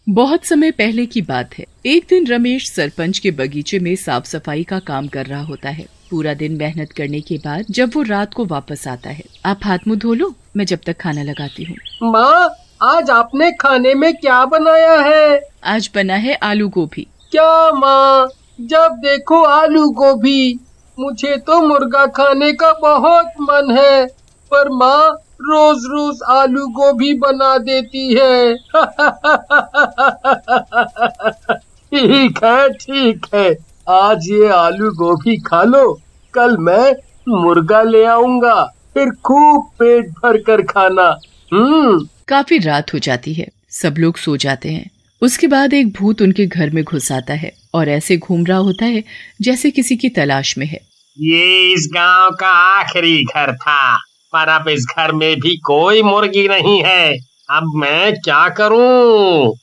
बहुत समय पहले की बात है। एक दिन रमेश सरपंच के बगीचे में साफ सफाई का काम कर रहा होता है। पूरा दिन मेहनत करने के बाद जब वो रात को वापस आता है, आप हाथ मुंह धो लो, मैं जब तक खाना लगाती हूँ। माँ, आज आपने खाने में क्या बनाया है? आज बना है आलू गोभी। क्या माँ, जब देखो आलू गोभी। मुझे तो मुर्गा खाने का बहुत मन है, पर माँ रोज रोज आलू गोभी बना देती है। ठीक है, आज ये आलू गोभी खा लो, कल मैं मुर्गा ले आऊंगा, फिर खूब पेट भर कर खाना। काफी रात हो जाती है, सब लोग सो जाते हैं। उसके बाद एक भूत उनके घर में घुस आता है और ऐसे घूम रहा होता है जैसे किसी की तलाश में है। ये इस गांव का आखिरी घर था, पर अब इस घर में भी कोई मुर्गी नहीं है। अब मैं क्या करूं?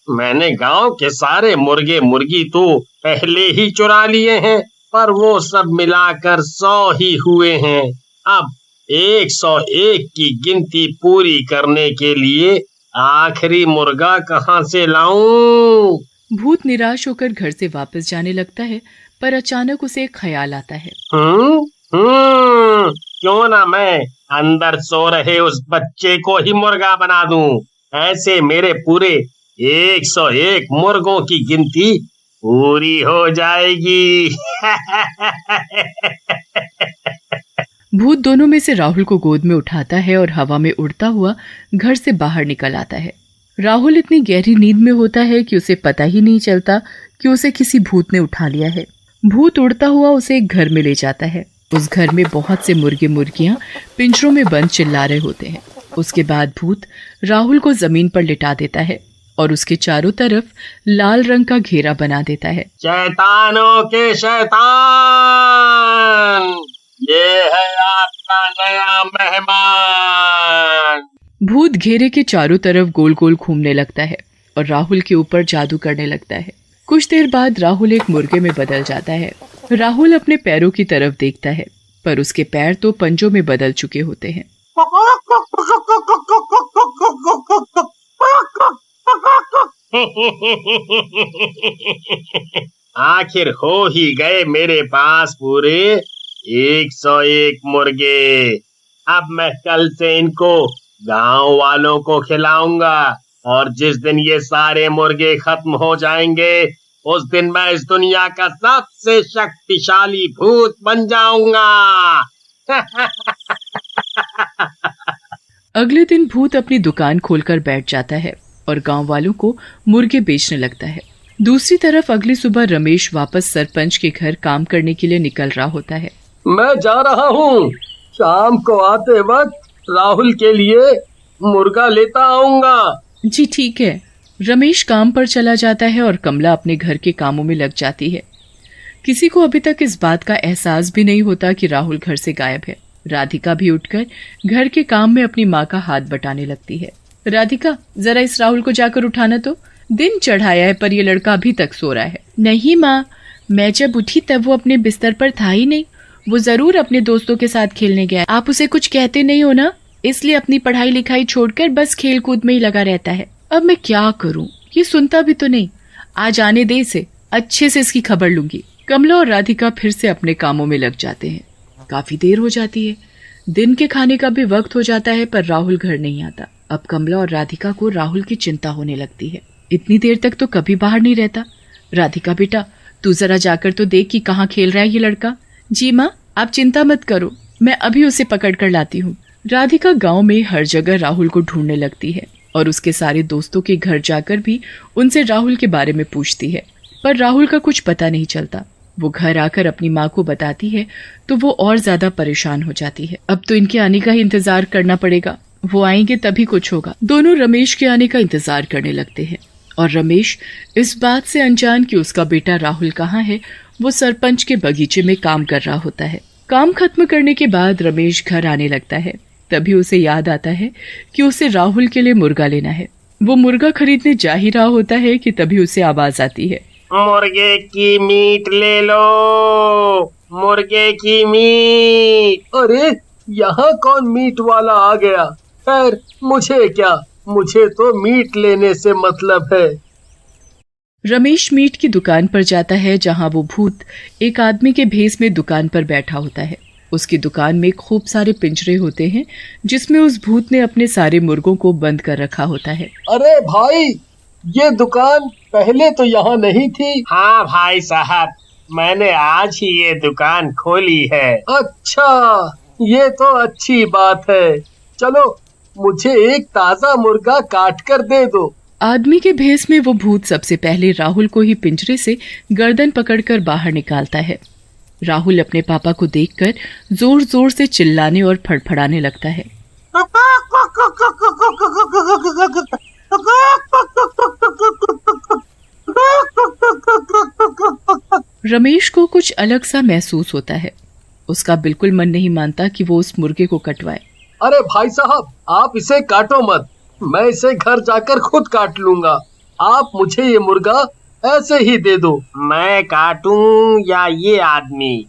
मैंने गांव के सारे मुर्गे मुर्गी तो पहले ही चुरा लिए हैं, पर वो सब मिलाकर 100 ही हुए हैं। अब 101 की गिनती पूरी करने के लिए आखिरी मुर्गा कहाँ से लाऊं? भूत निराश होकर घर से वापस जाने लगता है, पर अचानक उसे एक ख्याल आता है। क्यों ना मैं अंदर सो रहे उस बच्चे को ही मुर्गा बना दूं। ऐसे मेरे पूरे 101 मुर्गों की गिनती पूरी हो जाएगी। भूत दोनों में से राहुल को गोद में उठाता है और हवा में उड़ता हुआ घर से बाहर निकल आता है। राहुल इतनी गहरी नींद में होता है कि उसे पता ही नहीं चलता कि उसे किसी भूत ने उठा लिया है। भूत उड़ता हुआ उसे एक घर में ले जाता है। उस घर में बहुत से मुर्गे मुर्गियां पिंजरों में बंद चिल्ला रहे होते हैं। उसके बाद भूत राहुल को जमीन पर लिटा देता है और उसके चारों तरफ लाल रंग का घेरा बना देता है। शैतानों के शैतान, ये है आपका नया मेहमान। भूत घेरे के चारों तरफ गोल गोल घूमने लगता है और राहुल के ऊपर जादू करने लगता है। कुछ देर बाद राहुल एक मुर्गे में बदल जाता है। राहुल अपने पैरों की तरफ देखता है, पर उसके पैर तो पंजों में बदल चुके होते हैं। आखिर हो ही गए मेरे पास पूरे 101 मुर्गे। अब मैं कल से इनको गांव वालों को खिलाऊंगा, और जिस दिन ये सारे मुर्गे खत्म हो जाएंगे उस दिन मैं इस दुनिया का सबसे शक्तिशाली भूत बन जाऊंगा। अगले दिन भूत अपनी दुकान खोलकर बैठ जाता है और गांव वालों को मुर्गे बेचने लगता है। दूसरी तरफ अगली सुबह रमेश वापस सरपंच के घर काम करने के लिए निकल रहा होता है। मैं जा रहा हूँ, शाम को आते वक्त राहुल के लिए मुर्गा लेता आऊंगा। जी ठीक है। रमेश काम पर चला जाता है और कमला अपने घर के कामों में लग जाती है। किसी को अभी तक इस बात का एहसास भी नहीं होता कि राहुल घर से गायब है। राधिका भी उठकर घर के काम में अपनी माँ का हाथ बटाने लगती है। राधिका, जरा इस राहुल को जाकर उठाना तो। दिन चढ़ाया है पर ये लड़का अभी तक सो रहा है। नहीं माँ, मैं जब उठी तब वो अपने बिस्तर पर था ही नहीं। वो जरूर अपने दोस्तों के साथ खेलने गया। आप उसे कुछ कहते नहीं हो ना, इसलिए अपनी पढ़ाई लिखाई छोड़कर बस खेल कूद में ही लगा रहता है। अब मैं क्या करूं, ये सुनता भी तो नहीं। आज आने दे इसे, अच्छे से इसकी खबर लूंगी। कमला और राधिका फिर से अपने कामों में लग जाते हैं। काफी देर हो जाती है। दिन के खाने का भी वक्त हो जाता है, पर राहुल घर नहीं आता। अब कमला और राधिका को राहुल की चिंता होने लगती है। इतनी देर तक तो कभी बाहर नहीं रहता। राधिका बेटा, तू जरा जाकर तो देख कि कहाँ खेल रहा है ये लड़का। जी माँ, आप चिंता मत करो, मैं अभी उसे पकड़ कर लाती हूँ। राधिका गांव में हर जगह राहुल को ढूंढने लगती है और उसके सारे दोस्तों के घर जाकर भी उनसे राहुल के बारे में पूछती है, पर राहुल का कुछ पता नहीं चलता। वो घर आकर अपनी माँ को बताती है तो वो और ज्यादा परेशान हो जाती है। अब तो इनके आने का ही इंतजार करना पड़ेगा, वो आएंगे तभी कुछ होगा। दोनों रमेश के आने का इंतजार करने लगते हैं और रमेश इस बात से अनजान कि उसका बेटा राहुल कहाँ है, वो सरपंच के बगीचे में काम कर रहा होता है। काम खत्म करने के बाद रमेश घर आने लगता है। तभी उसे याद आता है कि उसे राहुल के लिए मुर्गा लेना है। वो मुर्गा खरीदने जा ही रहा होता है कि तभी उसे आवाज आती है, मुर्गे की मीट ले लो, मुर्गे की मीट। अरे, यहाँ कौन मीट वाला आ गया? खैर मुझे क्या, मुझे तो मीट लेने से मतलब है। रमेश मीट की दुकान पर जाता है जहां वो भूत एक आदमी के भेस में दुकान पर बैठा होता है। उसकी दुकान में खूब सारे पिंजरे होते हैं जिसमें उस भूत ने अपने सारे मुर्गों को बंद कर रखा होता है। अरे भाई, ये दुकान पहले तो यहाँ नहीं थी। हाँ भाई साहब, मैंने आज ही ये दुकान खोली है। अच्छा, ये तो अच्छी बात है। चलो, मुझे एक ताजा मुर्गा काट कर दे दो। आदमी के भेस में वो भूत सबसे पहले राहुल को ही पिंजरे से गर्दन पकड़कर बाहर निकालता है। राहुल अपने पापा को देखकर जोर जोर से चिल्लाने और फड़फड़ाने लगता है। रमेश को कुछ अलग सा महसूस होता है। उसका बिल्कुल मन नहीं मानता कि वो उस मुर्गे को कटवाए। अरे भाई साहब, आप इसे काटो मत, मैं इसे घर जाकर खुद काट लूंगा। आप मुझे ये मुर्गा ऐसे ही दे दो। मैं काटूं या ये आदमी?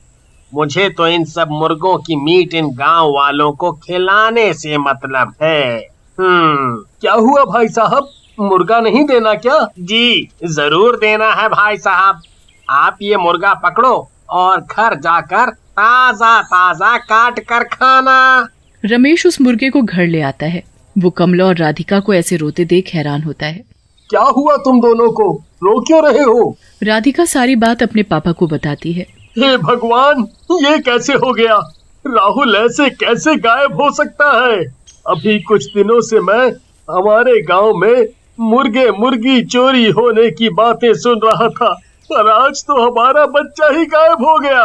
मुझे तो इन सब मुर्गों की मीट इन गांव वालों को खिलाने से मतलब है। क्या हुआ भाई साहब, मुर्गा नहीं देना क्या? जी जरूर देना है भाई साहब। आप ये मुर्गा पकड़ो और घर जाकर ताजा ताजा काट कर खाना। रमेश उस मुर्गे को घर ले आता है। वो कमला और राधिका को ऐसे रोते देख हैरान होता है। क्या हुआ तुम दोनों को, रो क्यों रहे हो? राधिका सारी बात अपने पापा को बताती है। हे भगवान, ये कैसे हो गया? राहुल ऐसे कैसे गायब हो सकता है? अभी कुछ दिनों से मैं हमारे गांव में मुर्गे मुर्गी चोरी होने की बातें सुन रहा था, पर आज तो हमारा बच्चा ही गायब हो गया।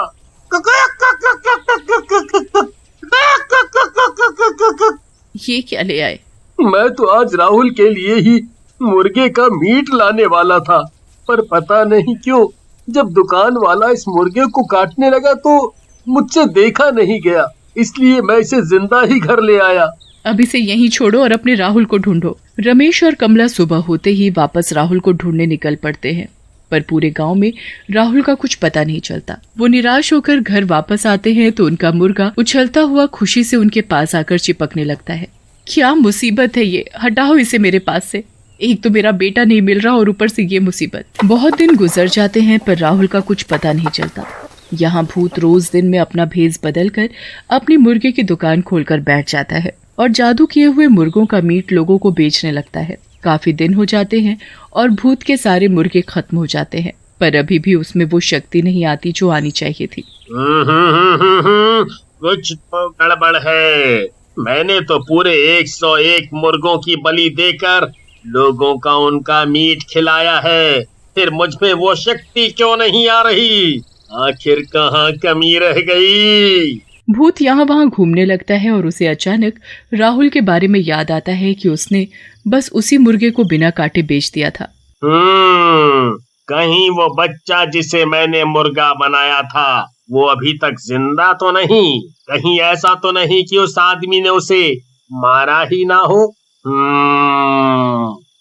ये क्या ले आए? मैं तो आज राहुल के लिए ही मुर्गे का मीट लाने वाला था, पर पता नहीं क्यों जब दुकान वाला इस मुर्गे को काटने लगा तो मुझसे देखा नहीं गया, इसलिए मैं इसे जिंदा ही घर ले आया। अब इसे यहीं छोड़ो और अपने राहुल को ढूंढो। रमेश और कमला सुबह होते ही वापस राहुल को ढूंढने निकल पड़ते हैं, पर पूरे गांव में राहुल का कुछ पता नहीं चलता। वो निराश होकर घर वापस आते हैं तो उनका मुर्गा उछलता हुआ खुशी से उनके पास आकर चिपकने लगता है। क्या मुसीबत है ये, हटाओ इसे मेरे पास से। एक तो मेरा बेटा नहीं मिल रहा और ऊपर से ये मुसीबत। बहुत दिन गुजर जाते हैं पर राहुल का कुछ पता नहीं चलता। यहाँ भूत रोज दिन में अपना भेष बदलकर अपनी मुर्गे की दुकान खोलकर बैठ जाता है और जादू किए हुए मुर्गों का मीट लोगों को बेचने लगता है। काफी दिन हो जाते हैं और भूत के सारे मुर्गे खत्म हो जाते हैं, पर अभी भी उसमें वो शक्ति नहीं आती जो आनी चाहिए थी। कुछ तो गड़बड़ है। मैंने तो पूरे 101 मुर्गों की बलि देकर लोगों का उनका मीट खिलाया है, फिर मुझ में वो शक्ति क्यों नहीं आ रही? आखिर कहाँ कमी रह गई? भूत यहाँ वहाँ घूमने लगता है और उसे अचानक राहुल के बारे में याद आता है कि उसने बस उसी मुर्गे को बिना काटे बेच दिया था। कहीं वो बच्चा जिसे मैंने मुर्गा बनाया था वो अभी तक जिंदा तो नहीं? कहीं ऐसा तो नहीं कि उस आदमी ने उसे मारा ही ना हो?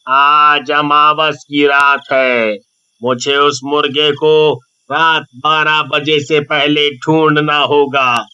आज अमावस की रात है। मुझे उस मुर्गे को रात 12 बजे से पहले ढूंढना होगा,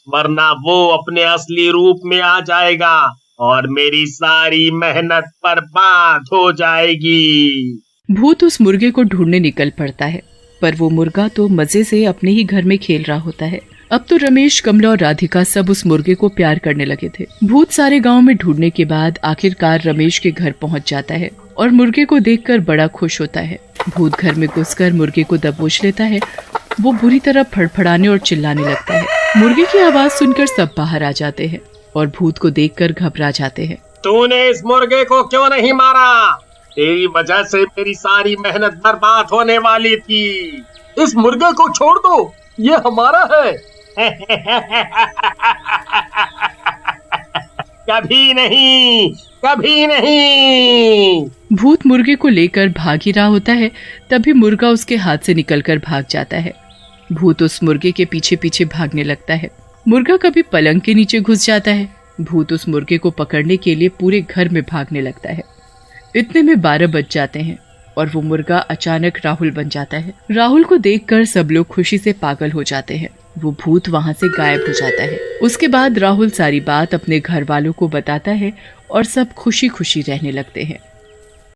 वरना वो अपने असली रूप में आ जाएगा और मेरी सारी मेहनत बर्बाद हो जाएगी। भूत उस मुर्गे को ढूंढने निकल पड़ता है, पर वो मुर्गा तो मजे से अपने ही घर में खेल रहा होता है। अब तो रमेश, कमला और राधिका सब उस मुर्गे को प्यार करने लगे थे। भूत सारे गांव में ढूंढने के बाद आखिरकार रमेश के घर पहुंच जाता है और मुर्गे को देखकर बड़ा खुश होता है। भूत घर में घुसकर मुर्गे को दबोच लेता है। वो बुरी तरह फड़फड़ाने और चिल्लाने लगता है। मुर्गे की आवाज सुनकर सब बाहर आ जाते हैं और भूत को देखकर घबरा जाते हैं। तूने इस मुर्गे को क्यों नहीं मारा? तेरी वजह से मेरी सारी मेहनत बर्बाद होने वाली थी। इस मुर्गे को छोड़ दो, ये हमारा है। कभी नहीं, कभी नहीं। भूत मुर्गे को लेकर भाग ही रहा होता है, तभी मुर्गा उसके हाथ से निकलकर भाग जाता है। भूत उस मुर्गे के पीछे पीछे भागने लगता है। मुर्गा कभी पलंग के नीचे घुस जाता है। भूत उस मुर्गे को पकड़ने के लिए पूरे घर में भागने लगता है। इतने में 12 बज जाते हैं और वो मुर्गा अचानक राहुल बन जाता है। राहुल को देखकर सब लोग खुशी से पागल हो जाते हैं। वो भूत वहाँ से गायब हो जाता है। उसके बाद राहुल सारी बात अपने घर वालों को बताता है और सब खुशी खुशी रहने लगते हैं।